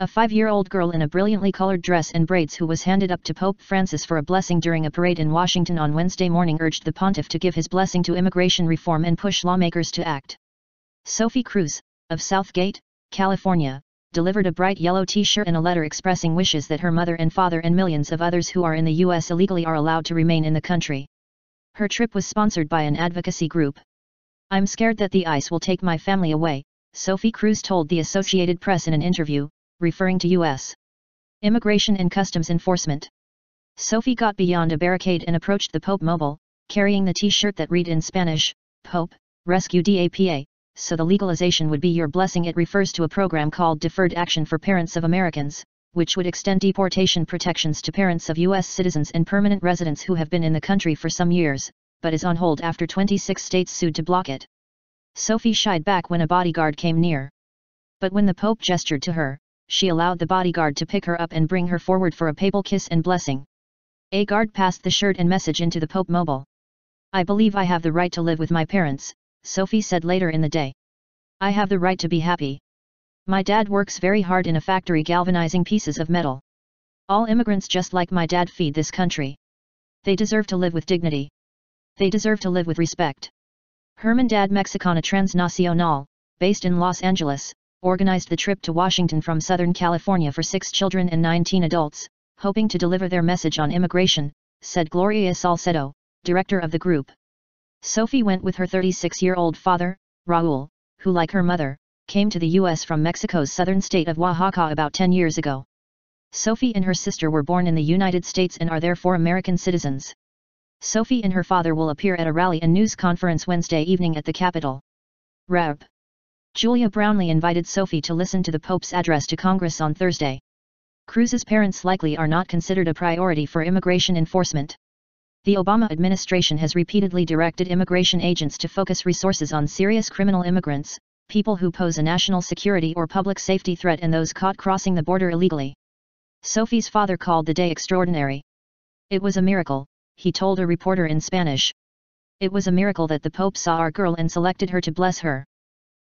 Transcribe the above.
A 5-year-old girl in a brilliantly colored dress and braids who was handed up to Pope Francis for a blessing during a parade in Washington on Wednesday morning urged the pontiff to give his blessing to immigration reform and push lawmakers to act. Sophie Cruz, of Southgate, California, delivered a bright yellow t-shirt and a letter expressing wishes that her mother and father and millions of others who are in the U.S. illegally are allowed to remain in the country. Her trip was sponsored by an advocacy group. "I'm scared that the ICE will take my family away," Sophie Cruz told the Associated Press in an interview, referring to U.S. Immigration and Customs Enforcement. Sophie got beyond a barricade and approached the Pope mobile, carrying the t-shirt that read in Spanish, "Pope, rescue DAPA, so the legalization would be your blessing." It refers to a program called Deferred Action for Parents of Americans, which would extend deportation protections to parents of U.S. citizens and permanent residents who have been in the country for some years, but is on hold after 26 states sued to block it. Sophie shied back when a bodyguard came near. But when the Pope gestured to her, she allowed the bodyguard to pick her up and bring her forward for a papal kiss and blessing. A guard passed the shirt and message into the Pope mobile. "I believe I have the right to live with my parents," Sophie said later in the day. "I have the right to be happy. My dad works very hard in a factory galvanizing pieces of metal. All immigrants just like my dad feed this country. They deserve to live with dignity. They deserve to live with respect." Hermandad Mexicana Transnacional, based in Los Angeles, organized the trip to Washington from Southern California for 6 children and 19 adults, hoping to deliver their message on immigration, said Gloria Salcedo, director of the group. Sophie went with her 36-year-old father, Raul, who like her mother, came to the U.S. from Mexico's southern state of Oaxaca about 10 years ago. Sophie and her sister were born in the United States and are therefore American citizens. Sophie and her father will appear at a rally and news conference Wednesday evening at the Capitol. Rep. Julia Brownlee invited Sophie to listen to the Pope's address to Congress on Thursday. Cruz's parents likely are not considered a priority for immigration enforcement. The Obama administration has repeatedly directed immigration agents to focus resources on serious criminal immigrants, people who pose a national security or public safety threat, and those caught crossing the border illegally. Sophie's father called the day extraordinary. "It was a miracle," he told a reporter in Spanish. "It was a miracle that the Pope saw our girl and selected her to bless her."